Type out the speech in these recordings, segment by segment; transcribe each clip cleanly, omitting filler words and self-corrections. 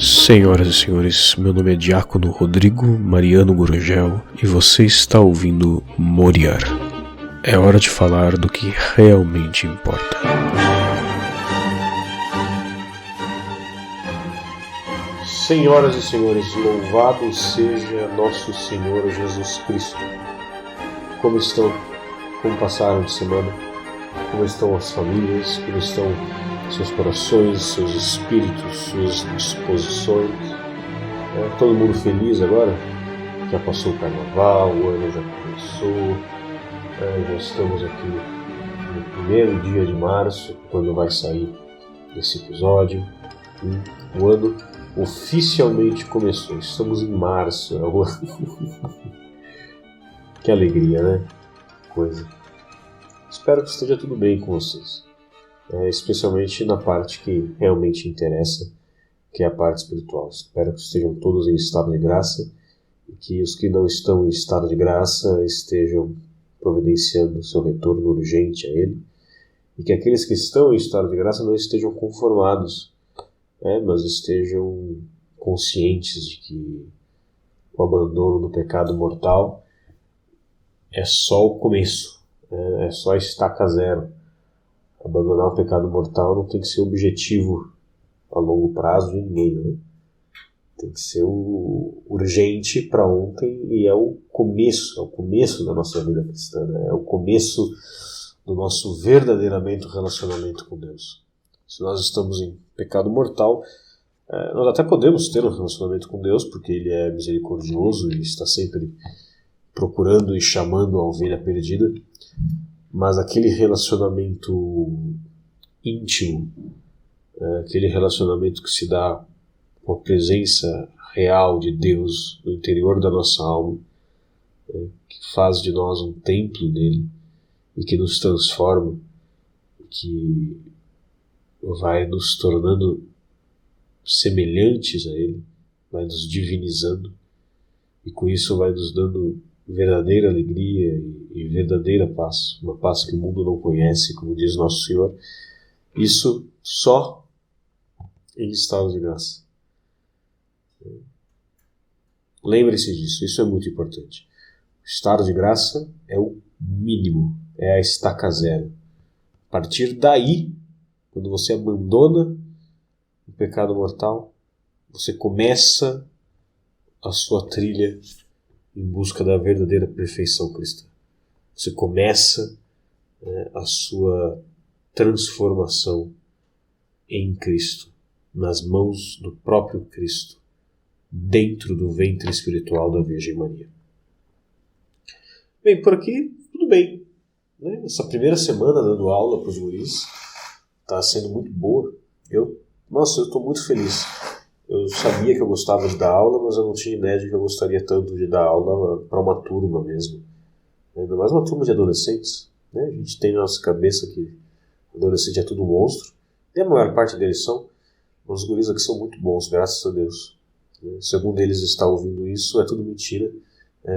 Senhoras e senhores, meu nome é Diácono Rodrigo Mariano Gurgel e você está ouvindo Moriar. É hora de falar do que realmente importa. Senhoras e senhores, louvado seja nosso Senhor Jesus Cristo. Como estão? Como passaram de semana? Como estão as famílias? Como estão seus corações, seus espíritos, suas disposições? Todo mundo feliz agora? Já passou o carnaval, o ano já começou, já estamos aqui no primeiro dia de março, quando vai sair esse episódio. O ano oficialmente começou, estamos em março. Que alegria, né? Coisa. Espero que esteja tudo bem com vocês. Especialmente na parte que realmente interessa, que é a parte espiritual. Espero que estejam todos em estado de graça e que os que não estão em estado de graça estejam providenciando o seu retorno urgente a Ele, e que aqueles que estão em estado de graça não estejam conformados, mas estejam conscientes de que o abandono do pecado mortal é só o começo, é só a estaca zero. Abandonar o pecado mortal não tem que ser objetivo a longo prazo de ninguém, né? Tem que ser o urgente para ontem, e é o começo da nossa vida cristã, né? É o começo do nosso verdadeiramente relacionamento com Deus. Se nós estamos em pecado mortal, nós até podemos ter um relacionamento com Deus, porque Ele é misericordioso e está sempre procurando e chamando a ovelha perdida. Mas aquele relacionamento íntimo, aquele relacionamento que se dá com a presença real de Deus no interior da nossa alma, que faz de nós um templo dele e que nos transforma, que vai nos tornando semelhantes a Ele, vai nos divinizando, e com isso vai nos dando verdadeira alegria e verdadeira paz, uma paz que o mundo não conhece, como diz nosso Senhor. Isso só em estado de graça. Lembre-se disso, isso é muito importante. O estado de graça é o mínimo, é a estaca zero. A partir daí, quando você abandona o pecado mortal, você começa a sua trilha em busca da verdadeira perfeição cristã. Você começa a sua transformação em Cristo, nas mãos do próprio Cristo, dentro do ventre espiritual da Virgem Maria. Bem, por aqui tudo bem, né? Essa primeira semana dando aula para os guris está sendo muito boa. Eu estou muito feliz. Eu sabia que eu gostava de dar aula, mas eu não tinha ideia de que eu gostaria tanto de dar aula para uma turma mesmo. Ainda mais uma turma de adolescentes, né? A gente tem na nossa cabeça que adolescente é tudo monstro, e a maior parte deles são. Os guris aqui são muito bons, graças a Deus. Se algum deles está ouvindo isso, é tudo mentira.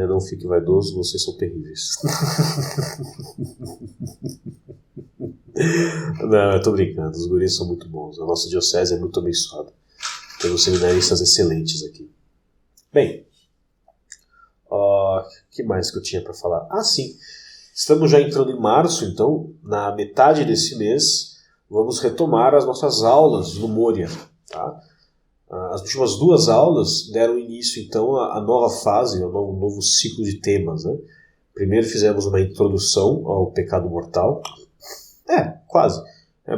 Não fique vaidoso, vocês são terríveis. Não, eu estou brincando, os guris são muito bons. A nossa diocese é muito abençoada. Temos seminaristas excelentes aqui. Bem, que mais que eu tinha para falar? Sim, estamos já entrando em março, então, na metade desse mês, vamos retomar as nossas aulas no Moria. Tá? As últimas 2 aulas deram início, então, à nova fase, ao novo ciclo de temas. Né? Primeiro fizemos uma introdução ao pecado mortal. Quase.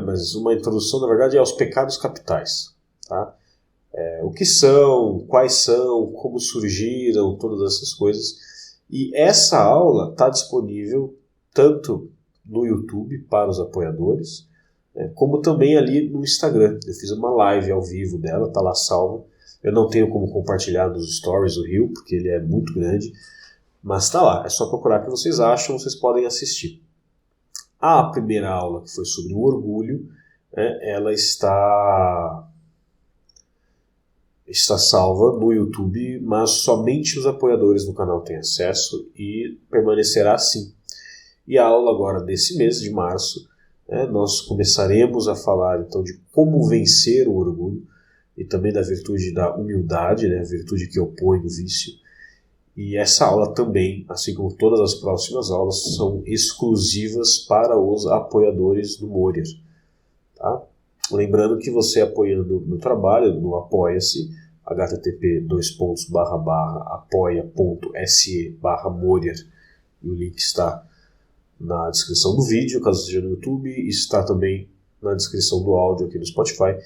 Mas uma introdução, na verdade, aos pecados capitais. Tá? O que são, quais são, como surgiram, todas essas coisas. E essa aula está disponível tanto no YouTube para os apoiadores, como também ali no Instagram. Eu fiz uma live ao vivo dela, está lá salva. Eu não tenho como compartilhar nos stories do Rio, porque ele é muito grande, mas está lá. É só procurar que vocês acham, vocês podem assistir. A primeira aula, que foi sobre o orgulho, ela está salva no YouTube, mas somente os apoiadores do canal têm acesso e permanecerá assim. E a aula agora desse mês de março, nós começaremos a falar então de como vencer o orgulho, e também da virtude da humildade, né, a virtude que opõe o vício. E essa aula também, assim como todas as próximas aulas, são exclusivas para os apoiadores do Moria. Tá? Lembrando que você apoiando o meu trabalho no Apoia-se, http://apoia.se/Moria, e o link está na descrição do vídeo, caso seja no YouTube, e está também na descrição do áudio aqui no Spotify.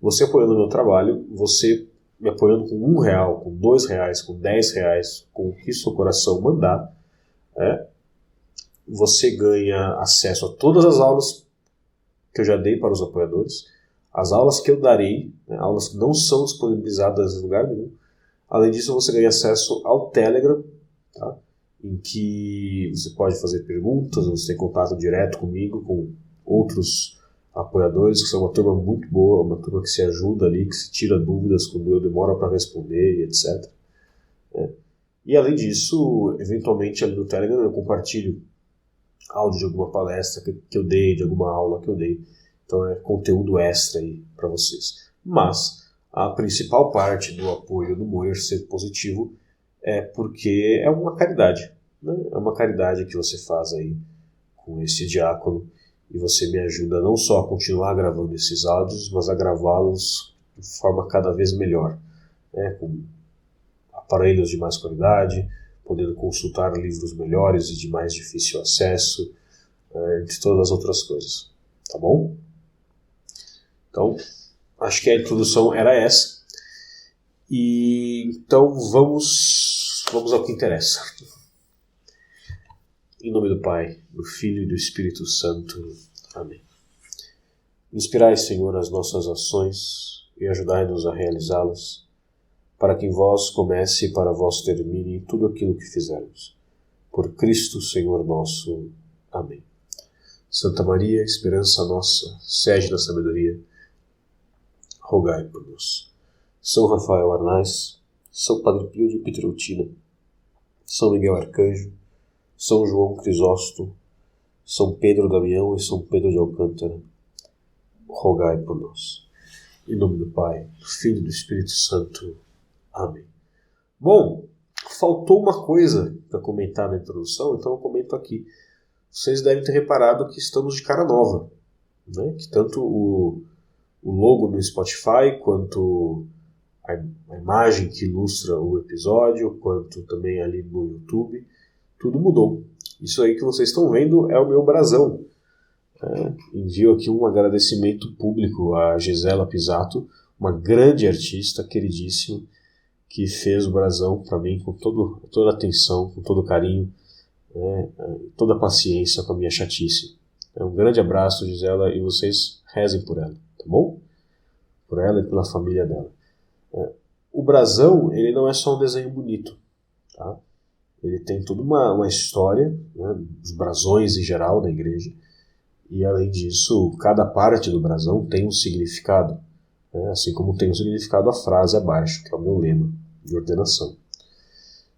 Você apoiando o meu trabalho, você me apoiando com R$1, com R$2, com R$10, com o que seu coração mandar, você ganha acesso a todas as aulas que eu já dei para os apoiadores, as aulas que eu darei, né, aulas que não são disponibilizadas em lugar nenhum. Além disso, você ganha acesso ao Telegram, tá? Em que você pode fazer perguntas, você tem contato direto comigo, com outros apoiadores, que são uma turma muito boa, uma turma que se ajuda ali, que se tira dúvidas quando eu demoro para responder, etc. E além disso, eventualmente ali no Telegram eu compartilho áudio de alguma palestra que eu dei, de alguma aula que eu dei. Então é conteúdo extra aí para vocês. Mas a principal parte do apoio do Moria ser positivo é porque é uma caridade. Né? É uma caridade que você faz aí com esse diácono e você me ajuda não só a continuar gravando esses áudios, mas a gravá-los de forma cada vez melhor, né? Com aparelhos de mais qualidade, podendo consultar livros melhores e de mais difícil acesso, entre todas as outras coisas. Tá bom? Então, acho que a introdução era essa. E então vamos ao que interessa. Em nome do Pai, do Filho e do Espírito Santo. Amém. Inspirai, Senhor, as nossas ações e ajudai-nos a realizá-las, para que em vós comece e para vós termine tudo aquilo que fizermos. Por Cristo, Senhor nosso. Amém. Santa Maria, esperança nossa, sede da sabedoria, rogai por nós. São Rafael Arnaz, São Padre Pio de Pietrelcina, São Miguel Arcanjo, São João Crisóstomo, São Pedro Damião e São Pedro de Alcântara, rogai por nós. Em nome do Pai, do Filho e do Espírito Santo. Amém. Bom, faltou uma coisa para comentar na introdução, então eu comento aqui. Vocês devem ter reparado que estamos de cara nova, né? Que tanto o logo no Spotify, quanto a imagem que ilustra o episódio, quanto também ali no YouTube, tudo mudou. Isso aí que vocês estão vendo é o meu brasão. Envio aqui um agradecimento público a Gisela Pisato, uma grande artista, queridíssima, que fez o brasão para mim com toda a atenção, com todo carinho, toda a paciência com a minha chatice. Um grande abraço, Gisela, e vocês rezem por ela, tá bom? Por ela e pela família dela. O brasão, ele não é só um desenho bonito, tá? Ele tem toda uma história, né, os brasões em geral da igreja, e além disso, cada parte do brasão tem um significado, né, assim como tem um significado a frase abaixo, que é o meu lema de ordenação.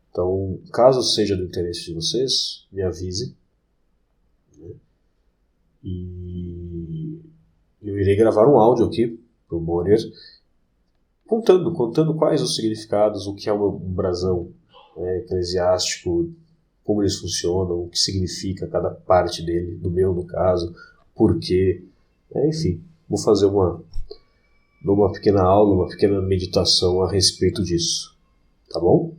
Então, caso seja do interesse de vocês, me avise, né, e eu irei gravar um áudio aqui para o Moria, contando quais os significados, o que é um brasão eclesiástico, como eles funcionam, o que significa cada parte dele, do meu no caso, por quê, enfim, vou fazer uma pequena aula, uma pequena meditação a respeito disso, tá bom?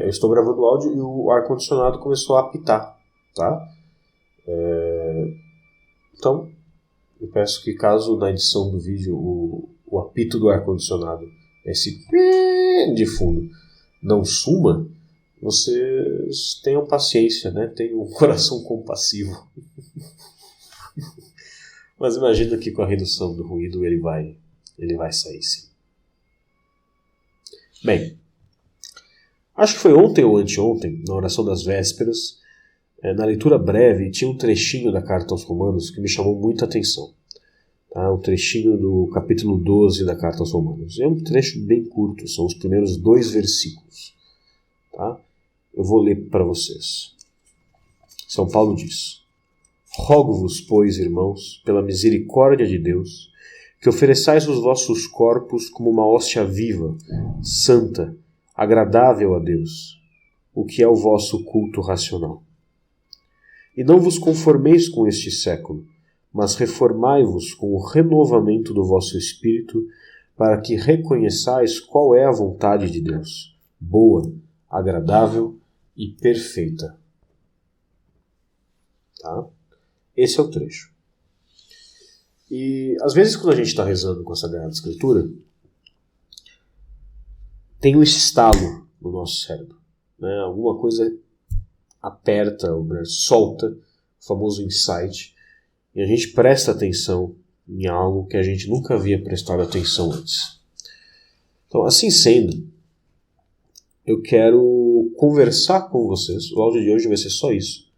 Eu estou gravando o áudio e o ar-condicionado começou a apitar, tá? Então, eu peço que caso na edição do vídeo o apito do ar-condicionado, esse de fundo, não suma, vocês tenham paciência, né? Tenham um coração compassivo. Mas imagino que com a redução do ruído ele vai sair sim. Bem, acho que foi ontem ou anteontem, na oração das vésperas, na leitura breve, tinha um trechinho da carta aos Romanos que me chamou muita atenção. Tá? Um trechinho do capítulo 12 da carta aos Romanos. É um trecho bem curto, são os primeiros 2 versículos. Tá? Eu vou ler para vocês. São Paulo diz: Rogo-vos, pois, irmãos, pela misericórdia de Deus, que ofereçais os vossos corpos como uma hóstia viva, santa, agradável a Deus, o que é o vosso culto racional. E não vos conformeis com este século, mas reformai-vos com o renovamento do vosso espírito, para que reconheçais qual é a vontade de Deus, boa, agradável e perfeita. Tá? Esse é o trecho. E às vezes quando a gente está rezando com a Sagrada Escritura, tem um estalo no nosso cérebro. Né? Alguma coisa aperta, solta, o famoso insight, e a gente presta atenção em algo que a gente nunca havia prestado atenção antes. Então, assim sendo, eu quero conversar com vocês, o áudio de hoje vai ser só isso,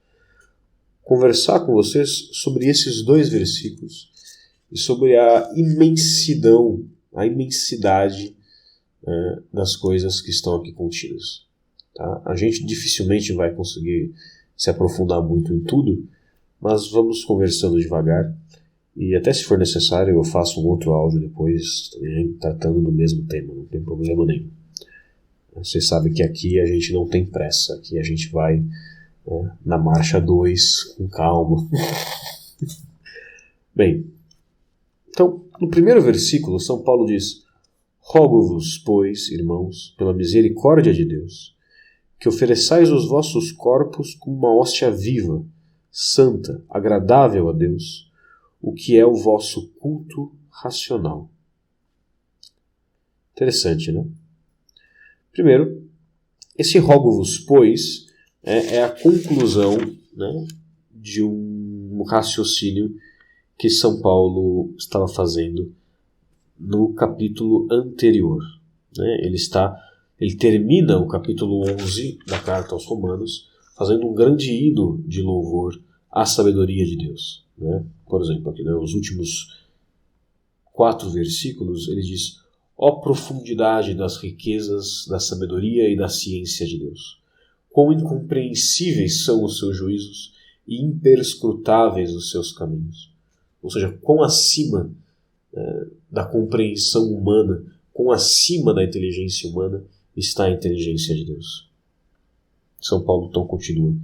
conversar com vocês sobre esses 2 versículos e sobre a imensidão, a imensidade das coisas que estão aqui contidas. Tá? A gente dificilmente vai conseguir se aprofundar muito em tudo, mas vamos conversando devagar e até se for necessário eu faço um outro áudio depois também tratando do mesmo tema, não tem problema nenhum. Vocês sabem que aqui a gente não tem pressa, aqui a gente vai na marcha 2 com calma. Bem, então no primeiro versículo São Paulo diz: rogo-vos, pois, irmãos, pela misericórdia de Deus, que ofereçais os vossos corpos como uma hóstia viva, santa, agradável a Deus, o que é o vosso culto racional. Interessante, né? Primeiro, esse rogo-vos, pois, é a conclusão, né, de um raciocínio que São Paulo estava fazendo no capítulo anterior. Né? Ele termina o capítulo 11 da Carta aos Romanos fazendo um grande hino de louvor à sabedoria de Deus. Né? Por exemplo, aqui nos últimos 4 versículos ele diz: ó profundidade das riquezas, da sabedoria e da ciência de Deus! Quão incompreensíveis são os seus juízos e imperscrutáveis os seus caminhos! Ou seja, quão acima da compreensão humana, quão acima da inteligência humana está a inteligência de Deus. São Paulo então continua: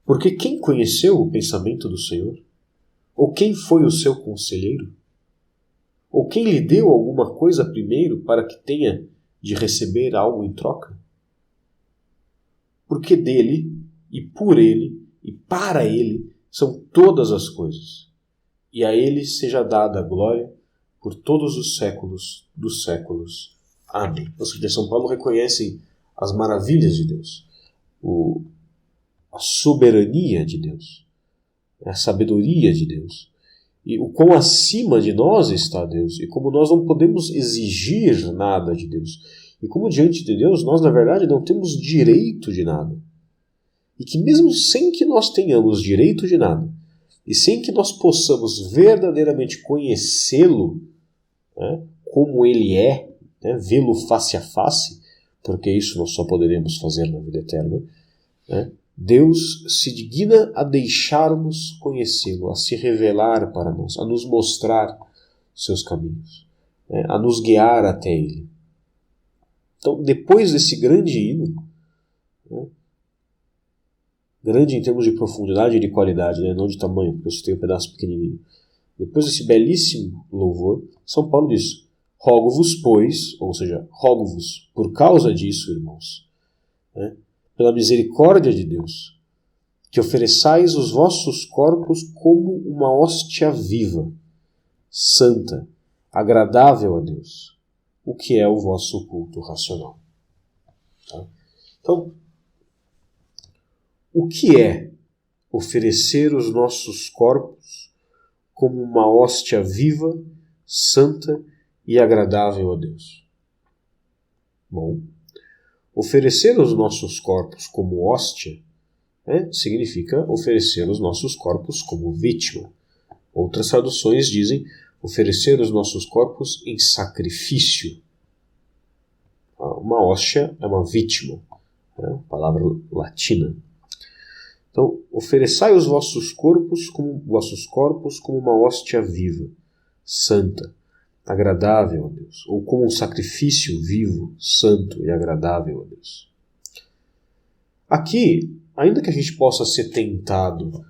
porque quem conheceu o pensamento do Senhor? Ou quem foi o seu conselheiro? Ou quem lhe deu alguma coisa primeiro para que tenha de receber algo em troca? Porque dele, e por ele, e para ele, são todas as coisas. E a ele seja dada a glória por todos os séculos dos séculos. Amém. Ou seja, São Paulo reconhece as maravilhas de Deus, a soberania de Deus, a sabedoria de Deus, e o quão acima de nós está Deus, e como nós não podemos exigir nada de Deus, e como diante de Deus nós, na verdade, não temos direito de nada. E que mesmo sem que nós tenhamos direito de nada, e sem que nós possamos verdadeiramente conhecê-lo, né, como ele é, né, vê-lo face a face, porque isso nós só poderemos fazer na vida eterna, né, Deus se digna a deixar-nos conhecê-lo, a se revelar para nós, a nos mostrar seus caminhos, né, a nos guiar até ele. Então, depois desse grande hino, né, grande em termos de profundidade e de qualidade, né, não de tamanho, porque eu citei um pedaço pequenininho. Depois desse belíssimo louvor, São Paulo diz: rogo-vos, pois, ou seja, rogo-vos por causa disso, irmãos, né, pela misericórdia de Deus, que ofereçais os vossos corpos como uma hóstia viva, santa, agradável a Deus, o que é o vosso culto racional. Tá? Então, o que é oferecer os nossos corpos como uma hóstia viva, santa e agradável a Deus? Bom, oferecer os nossos corpos como hóstia, né, significa oferecer os nossos corpos como vítima. Outras traduções dizem oferecer os nossos corpos em sacrifício. Uma hóstia é uma vítima, né, palavra latina. Então, ofereçai os vossos corpos como uma hóstia viva, santa, agradável a Deus, ou como um sacrifício vivo, santo e agradável a Deus. Aqui, ainda que a gente possa ser tentado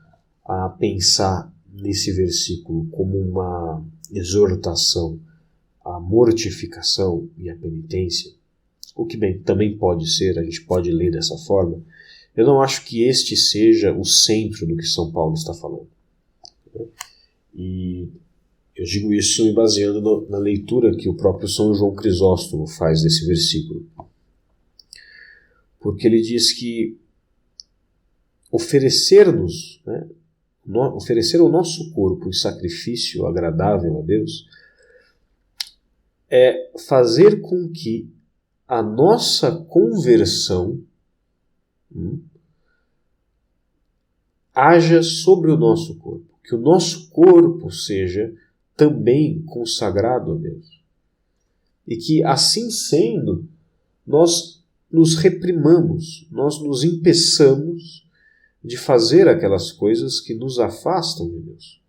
a pensar nesse versículo como uma exortação à mortificação e à penitência, o que bem, também pode ser, a gente pode ler dessa forma, eu não acho que este seja o centro do que São Paulo está falando. E eu digo isso me baseando na leitura que o próprio São João Crisóstomo faz desse versículo. Porque ele diz que oferecer o nosso corpo em sacrifício agradável a Deus é fazer com que a nossa conversão haja sobre o nosso corpo, que o nosso corpo seja também consagrado a Deus. E que, assim sendo, nós nos reprimamos, nós nos impeçamos de fazer aquelas coisas que nos afastam de Deus,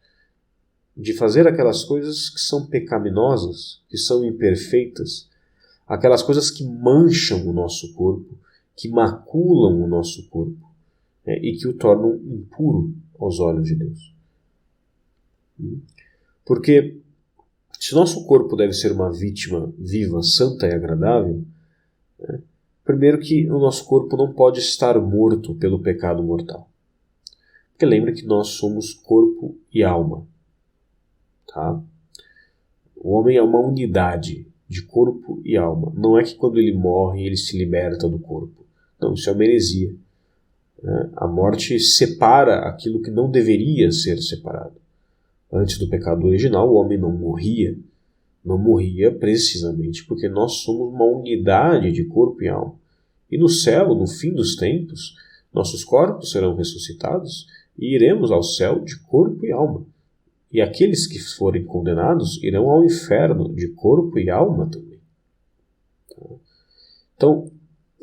de fazer aquelas coisas que são pecaminosas, que são imperfeitas, aquelas coisas que mancham o nosso corpo, que maculam o nosso corpo, e que o tornam impuro aos olhos de Deus. Porque se nosso corpo deve ser uma vítima viva, santa e agradável, primeiro que o nosso corpo não pode estar morto pelo pecado mortal. Porque lembra que nós somos corpo e alma. Tá? O homem é uma unidade de corpo e alma. Não é que quando ele morre ele se liberta do corpo. Não, isso é uma heresia. A morte separa aquilo que não deveria ser separado. Antes do pecado original, o homem não morria. Não morria precisamente porque nós somos uma unidade de corpo e alma. E no céu, no fim dos tempos, nossos corpos serão ressuscitados e iremos ao céu de corpo e alma. E aqueles que forem condenados irão ao inferno de corpo e alma também. Então,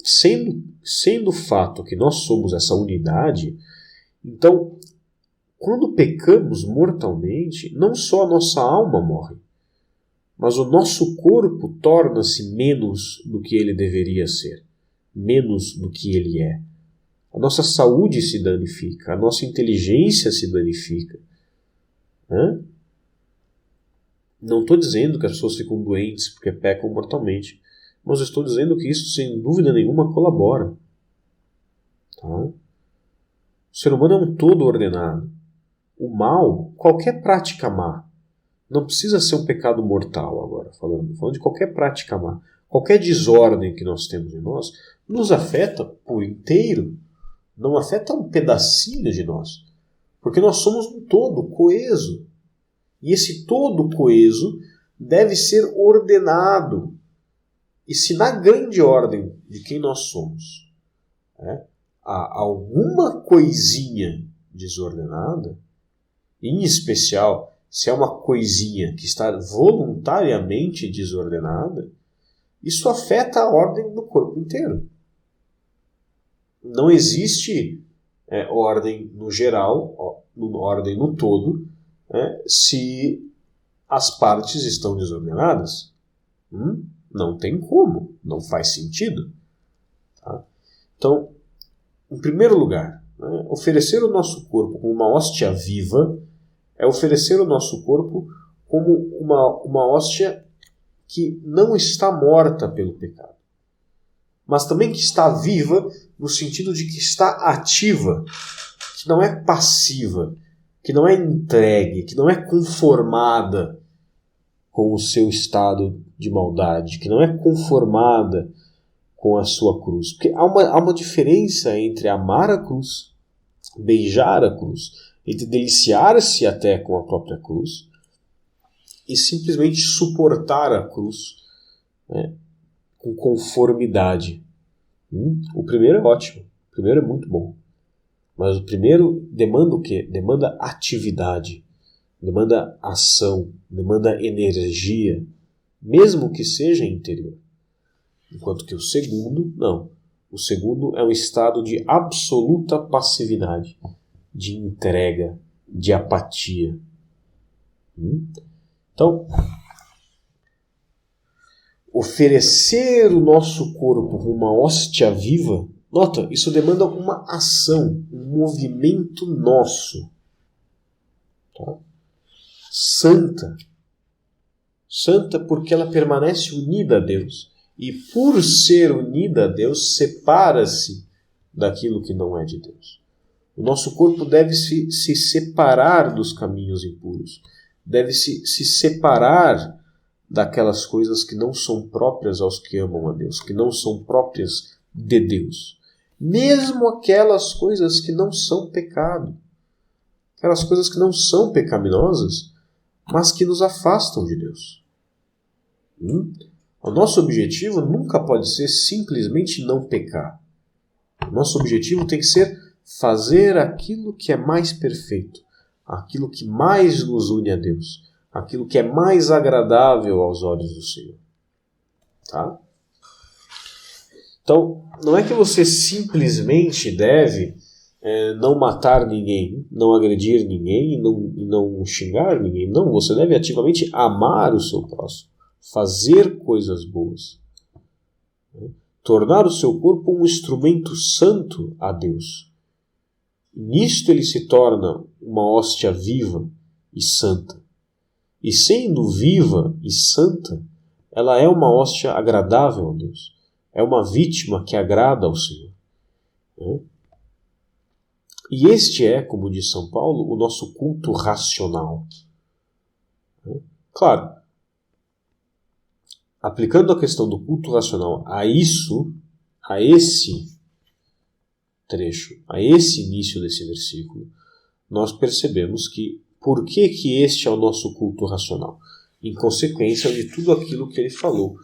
sendo o fato que nós somos essa unidade, então, quando pecamos mortalmente, não só a nossa alma morre, mas o nosso corpo torna-se menos do que ele deveria ser, menos do que ele é. A nossa saúde se danifica, a nossa inteligência se danifica. Não estou dizendo que as pessoas ficam doentes porque pecam mortalmente, mas eu estou dizendo que isso, sem dúvida nenhuma, colabora. Tá? O ser humano é um todo ordenado. O mal, qualquer prática má, não precisa ser um pecado mortal agora, falando de qualquer prática má, qualquer desordem que nós temos em nós, nos afeta por inteiro, não afeta um pedacinho de nós, porque nós somos um todo coeso. E esse todo coeso deve ser ordenado. E se na grande ordem de quem nós somos há alguma coisinha desordenada, em especial se é uma coisinha que está voluntariamente desordenada, isso afeta a ordem do corpo inteiro. Não existe ordem no geral, ordem no todo, se as partes estão desordenadas. Não tem como, não faz sentido. Tá? Então, em primeiro lugar, oferecer o nosso corpo como uma hóstia viva é oferecer o nosso corpo como uma hóstia que não está morta pelo pecado, mas também que está viva no sentido de que está ativa, que não é passiva, que não é entregue, que não é conformada com o seu estado de maldade, que não é conformada com a sua cruz. Porque há uma diferença entre amar a cruz, beijar a cruz, entre deliciar-se até com a própria cruz e simplesmente suportar a cruz com conformidade. O primeiro é ótimo, o primeiro é muito bom. Mas o primeiro demanda o quê? Demanda atividade, demanda ação, demanda energia, mesmo que seja interior. Enquanto que o segundo, não. O segundo é um estado de absoluta passividade, de entrega, de apatia. Então, oferecer o nosso corpo como uma hóstia viva, nota, isso demanda uma ação, um movimento nosso. Tá? Santa. Santa porque ela permanece unida a Deus. E por ser unida a Deus, separa-se daquilo que não é de Deus. O nosso corpo deve se separar dos caminhos impuros. Deve se separar daquelas coisas que não são próprias aos que amam a Deus, que não são próprias de Deus. Mesmo aquelas coisas que não são pecado. Aquelas coisas que não são pecaminosas, mas que nos afastam de Deus. O nosso objetivo nunca pode ser simplesmente não pecar. O nosso objetivo tem que ser fazer aquilo que é mais perfeito, aquilo que mais nos une a Deus, aquilo que é mais agradável aos olhos do Senhor. Tá? Então, não é que você simplesmente deve não matar ninguém, não agredir ninguém e não xingar ninguém. Não, você deve ativamente amar o seu próximo, fazer coisas boas, tornar o seu corpo um instrumento santo a Deus. Nisto ele se torna uma hóstia viva e santa. E sendo viva e santa, ela é uma hóstia agradável a Deus. É uma vítima que agrada ao Senhor. E este é, como diz São Paulo, o nosso culto racional. Claro, aplicando a questão do culto racional a esse trecho, a esse início desse versículo, nós percebemos que por que este é o nosso culto racional? Em consequência de tudo aquilo que ele falou.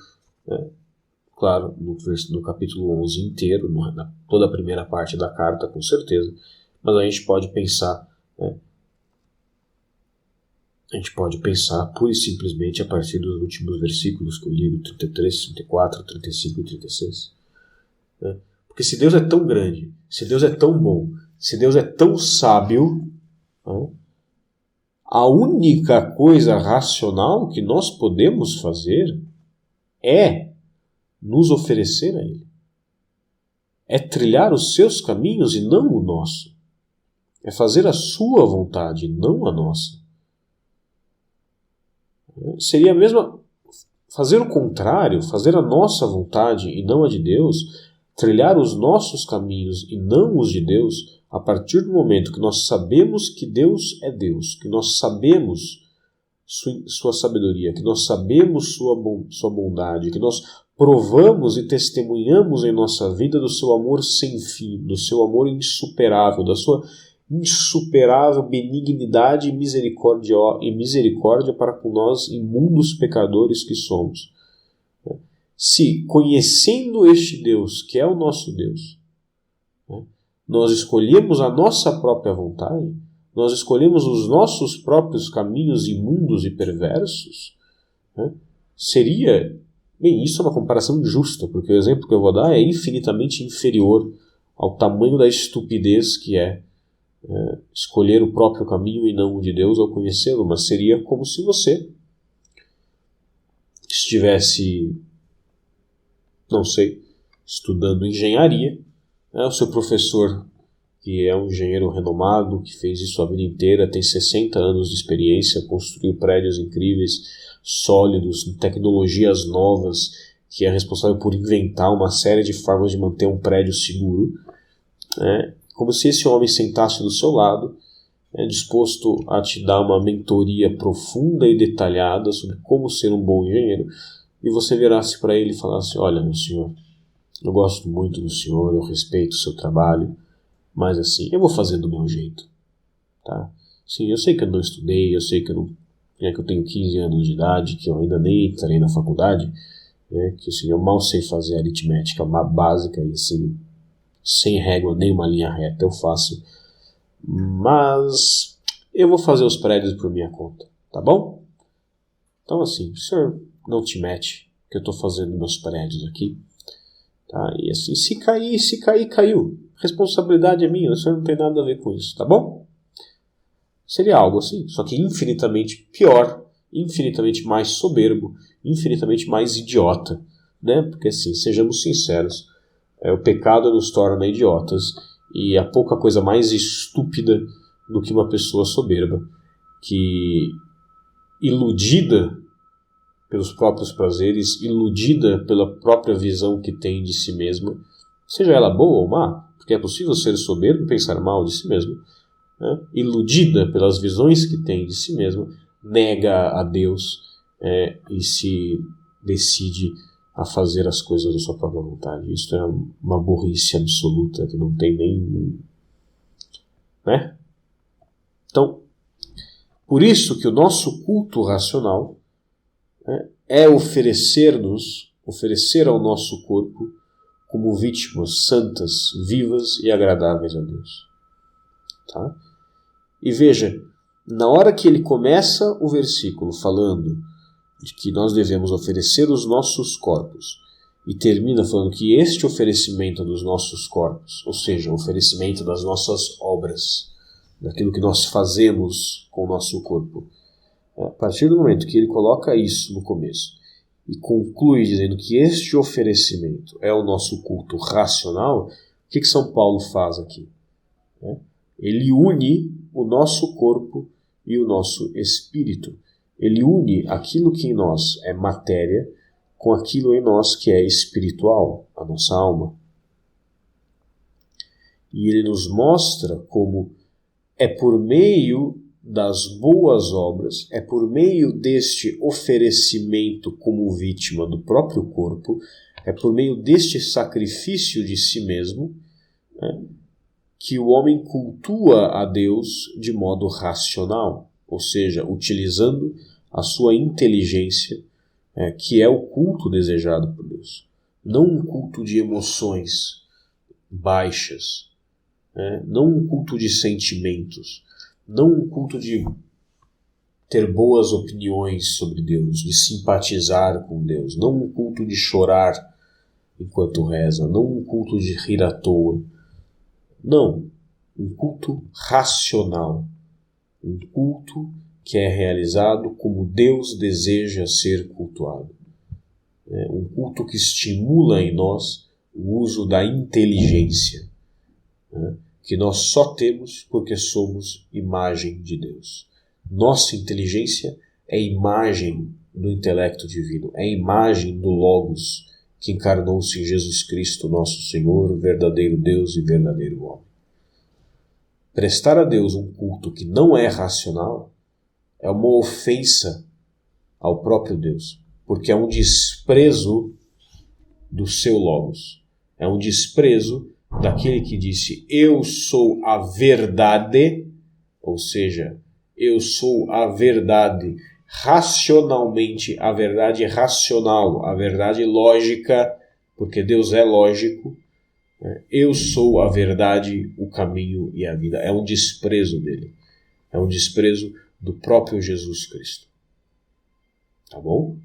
Claro, no capítulo 11 inteiro, toda a primeira parte da carta, com certeza, mas a gente pode pensar, pura e simplesmente a partir dos últimos versículos que eu li, 33, 34, 35 e 36. Porque se Deus é tão grande, se Deus é tão bom, se Deus é tão sábio, a única coisa racional que nós podemos fazer é nos oferecer a Ele. É trilhar os seus caminhos e não o nosso. É fazer a sua vontade, não a nossa. Seria a mesma... Fazer o contrário, fazer a nossa vontade e não a de Deus, trilhar os nossos caminhos e não os de Deus, a partir do momento que nós sabemos que Deus é Deus, que nós sabemos sua sabedoria, que nós sabemos sua bondade, que nós provamos e testemunhamos em nossa vida do seu amor sem fim, do seu amor insuperável, da sua insuperável benignidade e misericórdia para com nós, imundos pecadores que somos. Se, conhecendo este Deus, que é o nosso Deus, nós escolhemos a nossa própria vontade, nós escolhemos os nossos próprios caminhos imundos e perversos, seria... Bem, isso é uma comparação injusta, porque o exemplo que eu vou dar é infinitamente inferior ao tamanho da estupidez que é escolher o próprio caminho e não o de Deus ao conhecê-lo, mas seria como se você estivesse, não sei, estudando engenharia, o seu professor, que é um engenheiro renomado, que fez isso a vida inteira, tem 60 anos de experiência, construiu prédios incríveis, sólidos, tecnologias novas, que é responsável por inventar uma série de formas de manter um prédio seguro, como se esse homem sentasse do seu lado, disposto a te dar uma mentoria profunda e detalhada sobre como ser um bom engenheiro, e você virasse para ele e falasse: olha, meu senhor, eu gosto muito do senhor, eu respeito o seu trabalho, mas assim, eu vou fazer do meu jeito, tá? Sim, eu sei que eu não estudei, eu sei que eu tenho 15 anos de idade, que eu ainda nem entrei na faculdade, que assim, eu mal sei fazer aritmética básica e assim, sem régua nem uma linha reta eu faço, mas eu vou fazer os prédios por minha conta, tá bom? Então assim, o senhor não te mete, que eu estou fazendo meus prédios aqui, tá? E assim, se cair, caiu. Responsabilidade é minha, o senhor não tem nada a ver com isso, tá bom? Seria algo assim, só que infinitamente pior, infinitamente mais soberbo, infinitamente mais idiota, né? Porque assim, sejamos sinceros, o pecado nos torna idiotas e há pouca coisa mais estúpida do que uma pessoa soberba que, iludida pelos próprios prazeres, iludida pela própria visão que tem de si mesma, seja ela boa ou má, porque é possível ser soberbo e pensar mal de si mesmo, né? Iludida pelas visões que tem de si mesma, nega a Deus e se decide a fazer as coisas da sua própria vontade. Isso é uma burrice absoluta que não tem nem... né? Então, por isso que o nosso culto racional é oferecer ao nosso corpo como vítimas santas, vivas e agradáveis a Deus. Tá? E veja, na hora que ele começa o versículo falando de que nós devemos oferecer os nossos corpos e termina falando que este oferecimento dos nossos corpos, ou seja, o oferecimento das nossas obras, daquilo que nós fazemos com o nosso corpo, a partir do momento que ele coloca isso no começo e conclui dizendo que este oferecimento é o nosso culto racional, o que São Paulo faz aqui? Ele une o nosso corpo e o nosso espírito. Ele une aquilo que em nós é matéria com aquilo em nós que é espiritual, a nossa alma. E ele nos mostra como é por meio das boas obras, é por meio deste oferecimento como vítima do próprio corpo, é por meio deste sacrifício de si mesmo, que o homem cultua a Deus de modo racional, ou seja, utilizando a sua inteligência, que é o culto desejado por Deus. Não um culto de emoções baixas, não um culto de sentimentos, não um culto de ter boas opiniões sobre Deus, de simpatizar com Deus, não um culto de chorar enquanto reza, não um culto de rir à toa. Não, um culto racional, um culto que é realizado como Deus deseja ser cultuado. Um culto que estimula em nós o uso da inteligência, que nós só temos porque somos imagem de Deus. Nossa inteligência é imagem do intelecto divino, é imagem do Logos, que encarnou-se em Jesus Cristo, nosso Senhor, verdadeiro Deus e verdadeiro homem. Prestar a Deus um culto que não é racional é uma ofensa ao próprio Deus, porque é um desprezo do seu Logos, é um desprezo daquele que disse: eu sou a verdade, ou seja, eu sou a verdade racionalmente, a verdade racional, a verdade lógica, porque Deus é lógico. Eu sou a verdade, o caminho e a vida. É um desprezo dele. É um desprezo do próprio Jesus Cristo. Tá bom?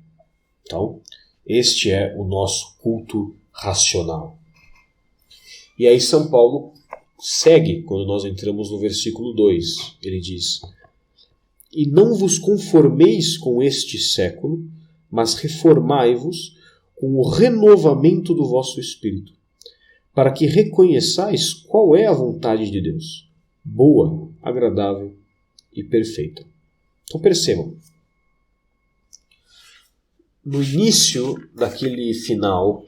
Então, este é o nosso culto racional. E aí São Paulo segue quando nós entramos no versículo 2. Ele diz: e não vos conformeis com este século, mas reformai-vos com o renovamento do vosso espírito, para que reconheçais qual é a vontade de Deus, boa, agradável e perfeita. Então percebam, no início daquele final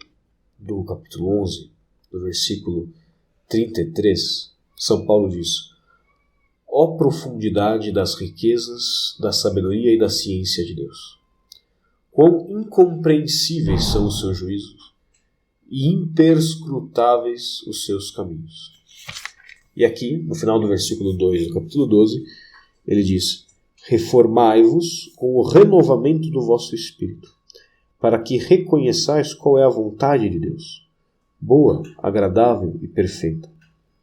do capítulo 11, do versículo 33, São Paulo diz: ó profundidade das riquezas, da sabedoria e da ciência de Deus! Quão incompreensíveis são os seus juízos e imperscrutáveis os seus caminhos. E aqui, no final do versículo 2 do capítulo 12, ele diz: reformai-vos com o renovamento do vosso espírito, para que reconheçais qual é a vontade de Deus, boa, agradável e perfeita.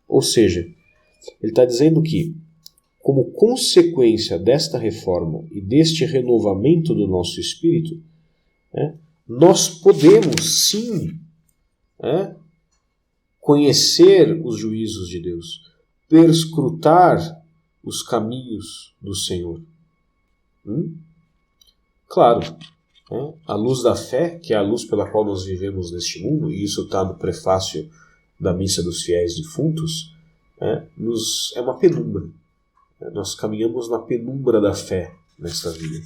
Ou seja, ele está dizendo que, como consequência desta reforma e deste renovamento do nosso espírito, nós podemos sim conhecer os juízos de Deus, perscrutar os caminhos do Senhor. Claro, A luz da fé, que é a luz pela qual nós vivemos neste mundo, e isso está no prefácio da Missa dos Fiéis Defuntos, é uma penumbra. Nós caminhamos na penumbra da fé nesta vida.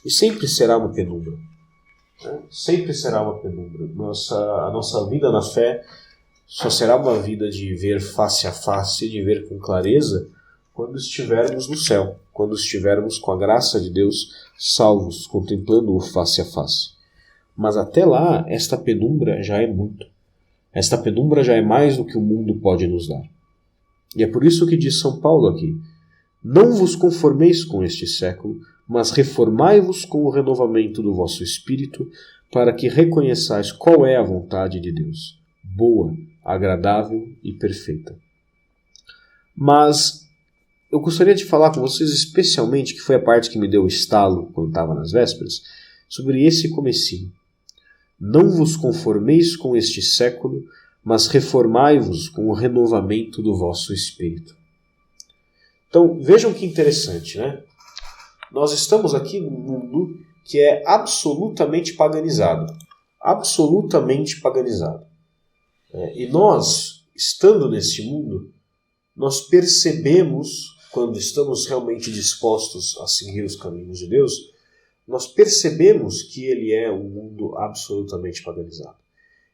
E sempre será uma penumbra. Sempre será uma penumbra. A nossa vida na fé só será uma vida de ver face a face, de ver com clareza, quando estivermos no céu, quando estivermos com a graça de Deus salvos, contemplando-o face a face. Mas até lá, esta penumbra já é muito. Esta penumbra já é mais do que o mundo pode nos dar. E é por isso que diz São Paulo aqui: não vos conformeis com este século, mas reformai-vos com o renovamento do vosso espírito, para que reconheçais qual é a vontade de Deus, boa, agradável e perfeita. Mas eu gostaria de falar com vocês especialmente, que foi a parte que me deu o estalo quando estava nas vésperas, sobre esse comecinho. Não vos conformeis com este século, mas reformai-vos com o renovamento do vosso espírito. Então, vejam que interessante, né? Nós estamos aqui num mundo que é absolutamente paganizado. Absolutamente paganizado. E nós, estando neste mundo, nós percebemos, quando estamos realmente dispostos a seguir os caminhos de Deus, nós percebemos que ele é um mundo absolutamente paganizado.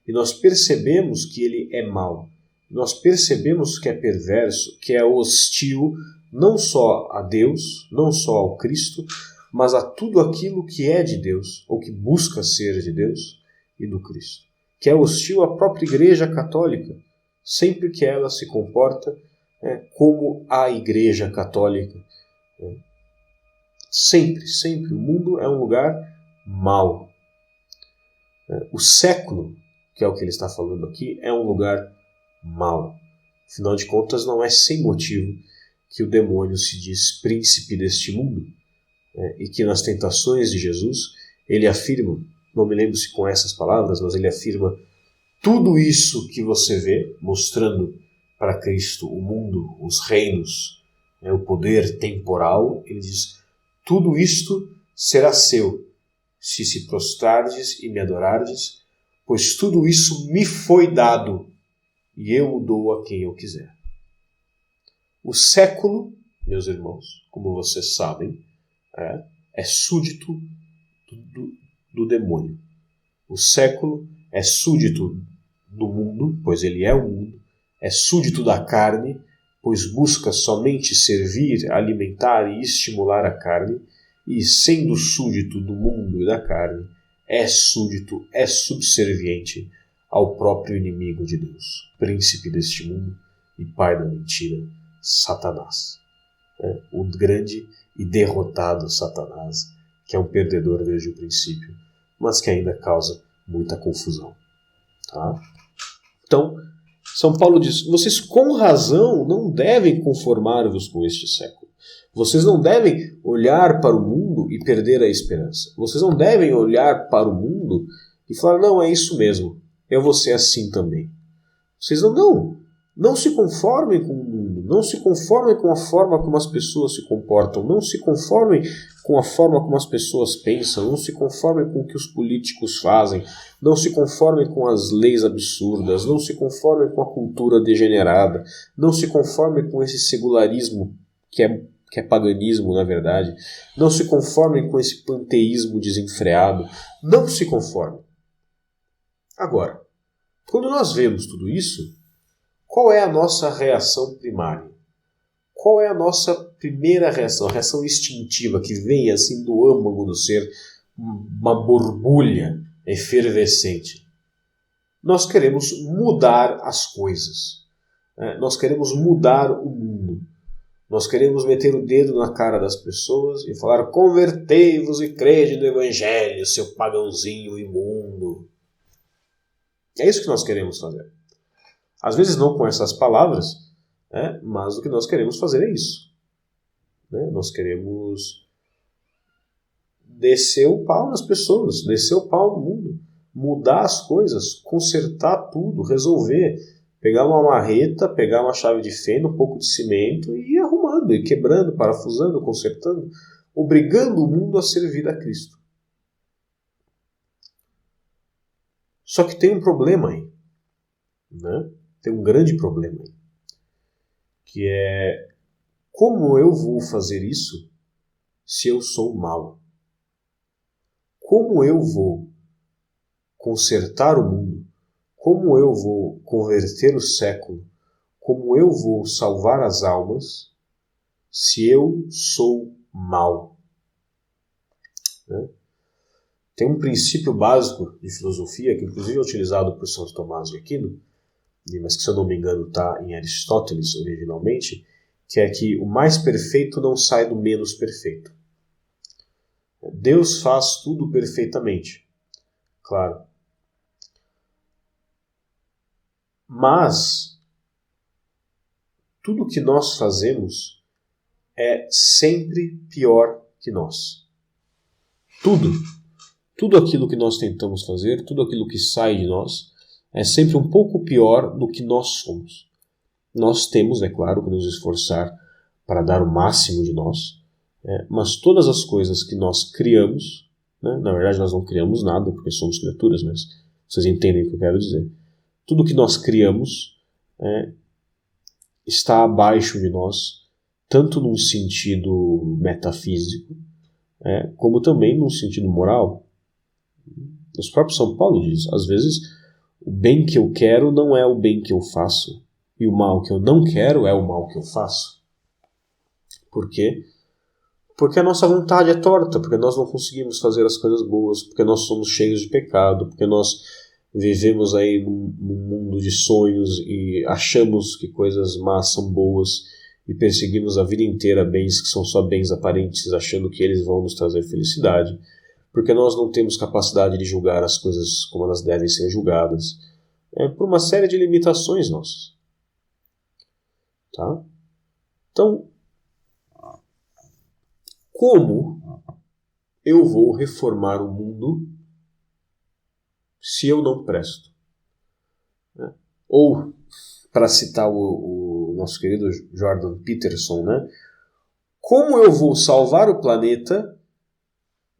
E nós percebemos que ele é mau. Nós percebemos que é perverso, que é hostil, não só a Deus, não só ao Cristo, mas a tudo aquilo que é de Deus, ou que busca ser de Deus e do Cristo. Que é hostil à própria Igreja Católica, sempre que ela se comporta como a Igreja Católica. Sempre, sempre. O mundo é um lugar mau. O século, que é o que ele está falando aqui, é um lugar mau. Afinal de contas, não é sem motivo que o demônio se diz príncipe deste mundo, e que nas tentações de Jesus ele afirma, não me lembro se com essas palavras, mas ele afirma: tudo isso que você vê, mostrando para Cristo o mundo, os reinos, o poder temporal, ele diz: tudo isto será seu, se prostrardes e me adorardes, pois tudo isso me foi dado, e eu o dou a quem eu quiser. O século, meus irmãos, como vocês sabem, é súdito do demônio. O século é súdito do mundo, pois ele é o mundo, é súdito da carne, pois busca somente servir, alimentar e estimular a carne, e sendo súdito do mundo e da carne, é súdito, é subserviente ao próprio inimigo de Deus, príncipe deste mundo e pai da mentira, Satanás. O grande e derrotado Satanás, que é um perdedor desde o princípio, mas que ainda causa muita confusão. Tá? Então, São Paulo diz: vocês com razão não devem conformar-vos com este século. Vocês não devem olhar para o mundo e perder a esperança. Vocês não devem olhar para o mundo e falar: não, é isso mesmo, eu vou ser assim também. Vocês não se conformem com o mundo, não se conformem com a forma como as pessoas se comportam, não se conformem com a forma como as pessoas pensam, não se conformem com o que os políticos fazem, não se conformem com as leis absurdas, não se conformem com a cultura degenerada, não se conformem com esse secularismo que é paganismo, na verdade, não se conformem com esse panteísmo desenfreado, não se conformem. Agora, quando nós vemos tudo isso, qual é a nossa reação primária? Qual é a nossa primeira reação? A reação instintiva que vem assim do âmago do ser, uma borbulha efervescente. Nós queremos mudar as coisas. Nós queremos mudar o mundo. Nós queremos meter o dedo na cara das pessoas e falar: convertei-vos e crede no Evangelho, seu pagãozinho imundo. É isso que nós queremos fazer. Às vezes não com essas palavras, mas o que nós queremos fazer é isso. Nós queremos descer o pau nas pessoas, descer o pau no mundo, mudar as coisas, consertar tudo, resolver, pegar uma marreta, pegar uma chave de fenda, um pouco de cimento e ir arrumando, e quebrando, parafusando, consertando, obrigando o mundo a servir a Cristo. Só que tem um problema aí, né? Tem um grande problema aí, que é como eu vou fazer isso se eu sou mau? Como eu vou consertar o mundo? Como eu vou converter o século? Como eu vou salvar as almas se eu sou mau? Né? Tem um princípio básico de filosofia, que inclusive é utilizado por Santo Tomás de Aquino, mas que, se eu não me engano, está em Aristóteles originalmente, que é que o mais perfeito não sai do menos perfeito. Deus faz tudo perfeitamente, claro. Mas tudo que nós fazemos é sempre pior que nós. Tudo aquilo que nós tentamos fazer, tudo aquilo que sai de nós, é sempre um pouco pior do que nós somos. Nós temos, é claro, que nos esforçar para dar o máximo de nós, mas todas as coisas que nós criamos, né, na verdade nós não criamos nada, porque somos criaturas, mas vocês entendem o que eu quero dizer. Tudo que nós criamos está abaixo de nós, tanto num sentido metafísico, como também num sentido moral. O próprio São Paulo diz, às vezes, o bem que eu quero não é o bem que eu faço, e o mal que eu não quero é o mal que eu faço. Por quê? Porque a nossa vontade é torta, porque nós não conseguimos fazer as coisas boas, porque nós somos cheios de pecado, porque nós vivemos aí num mundo de sonhos e achamos que coisas más são boas e perseguimos a vida inteira bens que são só bens aparentes, achando que eles vão nos trazer felicidade, porque nós não temos capacidade de julgar as coisas como elas devem ser julgadas, por uma série de limitações nossas. Tá? Então, como eu vou reformar o mundo se eu não presto? Ou, para citar o nosso querido Jordan Peterson, né? Como eu vou salvar o planeta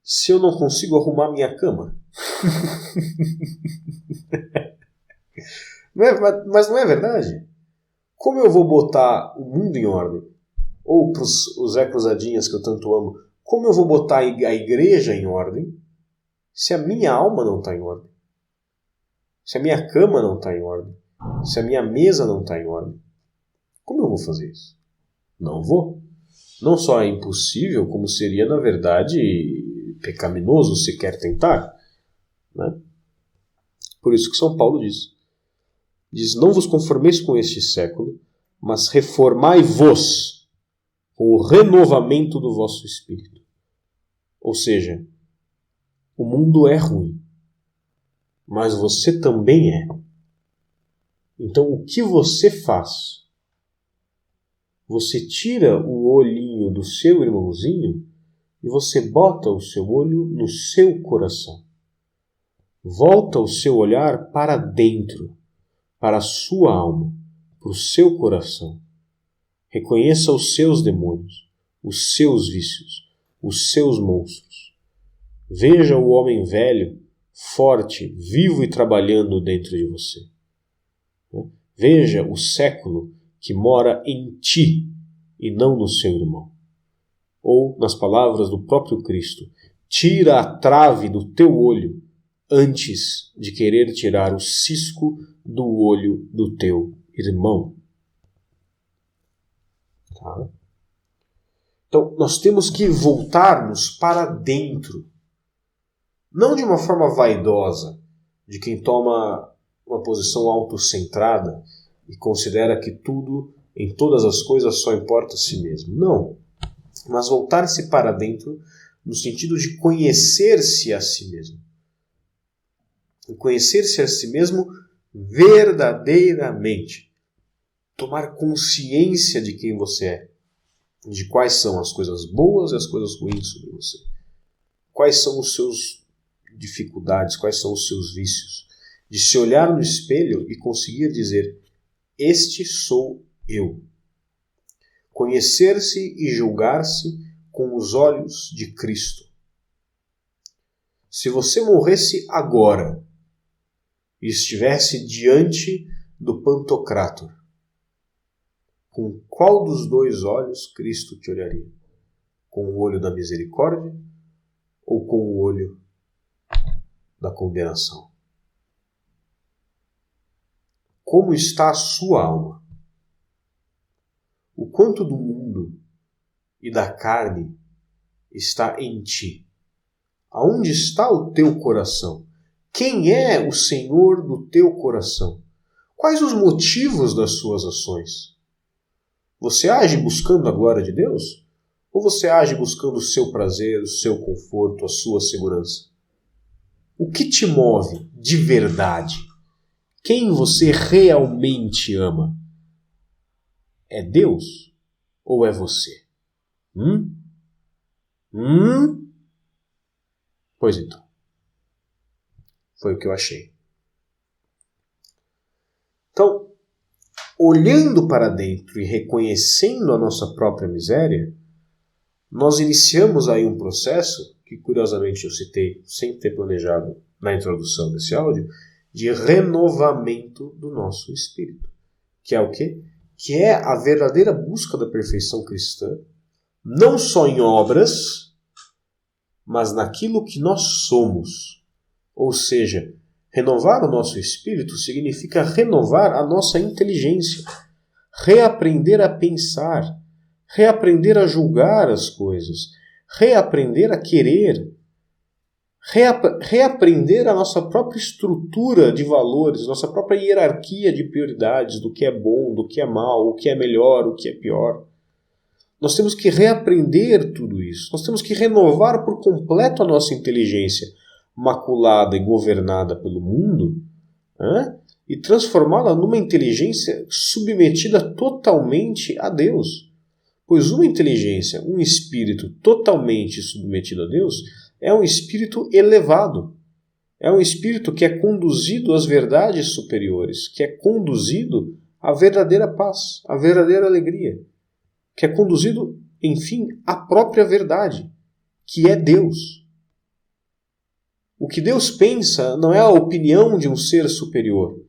se eu não consigo arrumar minha cama? Mas não é verdade? Como eu vou botar o mundo em ordem? Ou para os Zé Cruzadinhas que eu tanto amo, como eu vou botar a igreja em ordem se a minha alma não está em ordem? Se a minha cama não está em ordem? Se a minha mesa não está em ordem? Como eu vou fazer isso? Não vou. Não só é impossível, como seria, na verdade, pecaminoso sequer tentar. Né? Por isso que São Paulo diz. Diz, não vos conformeis com este século, mas reformai-vos com o renovamento do vosso espírito. Ou seja, o mundo é ruim, mas você também é. Então, o que você faz? Você tira o olhinho do seu irmãozinho e você bota o seu olho no seu coração. Volta o seu olhar para dentro, para a sua alma, para o seu coração. Reconheça os seus demônios, os seus vícios, os seus monstros. Veja o homem velho, forte, vivo e trabalhando dentro de você. Veja o século que mora em ti e não no seu irmão. Ou, nas palavras do próprio Cristo, tira a trave do teu olho antes de querer tirar o cisco do olho do teu irmão. Tá? Então, nós temos que voltar-nos para dentro. Não de uma forma vaidosa, de quem toma uma posição autocentrada e considera que tudo, em todas as coisas, só importa a si mesmo. Não. Mas voltar-se para dentro no sentido de conhecer-se a si mesmo. E conhecer-se a si mesmo verdadeiramente. Tomar consciência de quem você é. De quais são as coisas boas e as coisas ruins sobre você. Quais são os seus dificuldades, quais são os seus vícios. De se olhar no espelho e conseguir dizer, este sou eu. Conhecer-se e julgar-se com os olhos de Cristo. Se você morresse agora, e estivesse diante do Pantocrátor, com qual dos dois olhos Cristo te olharia? Com o olho da misericórdia ou com o olho da condenação? Como está a sua alma? O quanto do mundo e da carne está em ti? Aonde está o teu coração? Quem é o Senhor do teu coração? Quais os motivos das suas ações? Você age buscando a glória de Deus? Ou você age buscando o seu prazer, o seu conforto, a sua segurança? O que te move de verdade? Quem você realmente ama? É Deus ou é você? Pois então. Foi o que eu achei. Então, olhando para dentro e reconhecendo a nossa própria miséria, nós iniciamos aí um processo, que curiosamente eu citei sem ter planejado na introdução desse áudio, de renovamento do nosso espírito. Que é o quê? Que é a verdadeira busca da perfeição cristã, não só em obras, mas naquilo que nós somos. Ou seja, renovar o nosso espírito significa renovar a nossa inteligência, reaprender a pensar, reaprender a julgar as coisas, reaprender a querer, reaprender a nossa própria estrutura de valores, nossa própria hierarquia de prioridades, do que é bom, do que é mal, o que é melhor, o que é pior. Nós temos que reaprender tudo isso. Nós temos que renovar por completo a nossa inteligência, maculada e governada pelo mundo, e transformá-la numa inteligência submetida totalmente a Deus. Pois uma inteligência, um espírito totalmente submetido a Deus, é um espírito elevado. É um espírito que é conduzido às verdades superiores, que é conduzido à verdadeira paz, à verdadeira alegria, que é conduzido, enfim, à própria verdade, que é Deus. O que Deus pensa não é a opinião de um ser superior.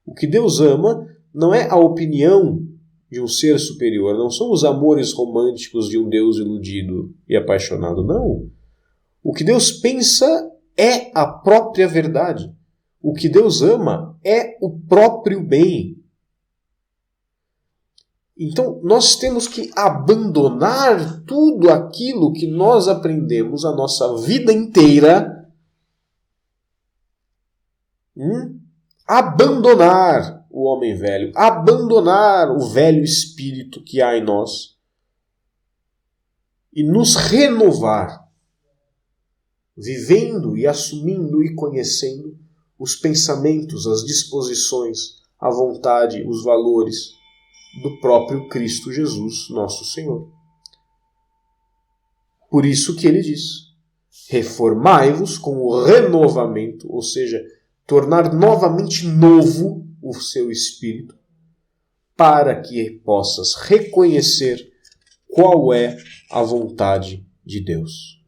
O que Deus ama não é a opinião de um ser superior. Não são os amores românticos de um Deus iludido e apaixonado, não. O que Deus pensa é a própria verdade. O que Deus ama é o próprio bem. Então, nós temos que abandonar tudo aquilo que nós aprendemos a nossa vida inteira. Abandonar o homem velho, abandonar o velho espírito que há em nós e nos renovar, vivendo e assumindo e conhecendo os pensamentos, as disposições, a vontade, os valores do próprio Cristo Jesus, nosso Senhor. Por isso que ele diz: reformai-vos com o renovamento, ou seja, tornar novamente novo o seu espírito, para que possas reconhecer qual é a vontade de Deus.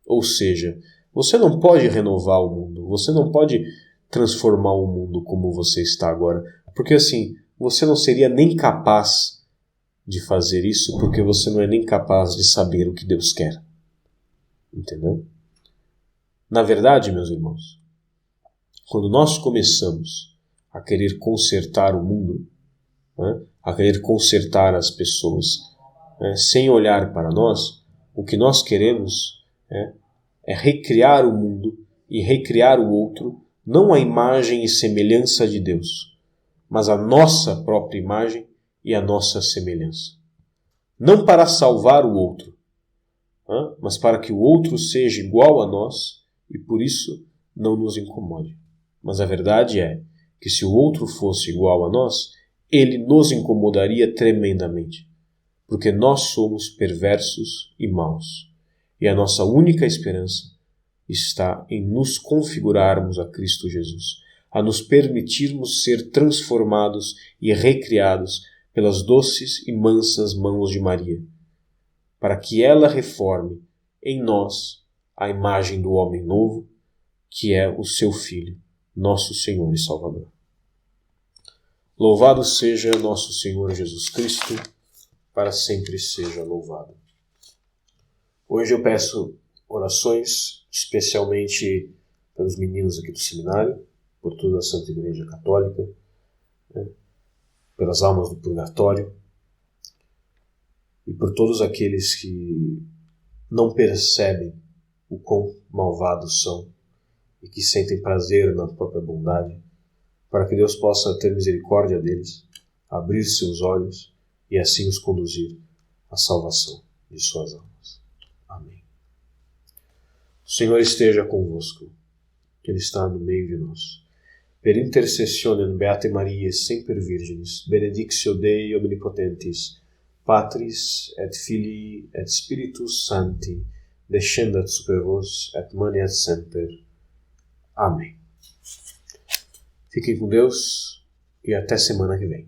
Ou seja, você não pode renovar o mundo, você não pode transformar o mundo como você está agora, porque assim, você não seria nem capaz de fazer isso, porque você não é nem capaz de saber o que Deus quer. Entendeu? Na verdade, meus irmãos, quando nós começamos a querer consertar o mundo, a querer consertar as pessoas, sem olhar para nós, o que nós queremos é recriar o mundo e recriar o outro, não a imagem e semelhança de Deus, mas a nossa própria imagem e a nossa semelhança. Não para salvar o outro, mas para que o outro seja igual a nós e por isso não nos incomode. Mas a verdade é que se o outro fosse igual a nós, ele nos incomodaria tremendamente, porque nós somos perversos e maus, e a nossa única esperança está em nos configurarmos a Cristo Jesus, a nos permitirmos ser transformados e recriados pelas doces e mansas mãos de Maria, para que ela reforme em nós a imagem do homem novo, que é o seu Filho, nosso Senhor e Salvador. Louvado seja nosso Senhor Jesus Cristo, para sempre seja louvado. Hoje eu peço orações, especialmente pelos meninos aqui do seminário, por toda a Santa Igreja Católica, pelas almas do purgatório e por todos aqueles que não percebem o quão malvados são e que sentem prazer na própria bondade, para que Deus possa ter misericórdia deles, abrir seus olhos e assim os conduzir à salvação de suas almas. Amém. O Senhor esteja convosco, que Ele está no meio de nós. Per intercessionem Beate Mariae semper Virginis, benedictio Dei omnipotentis, Patris et Filii et Spiritus Sancti, descendat super vos et maneat semper. Amém. Fiquem com Deus e até semana que vem.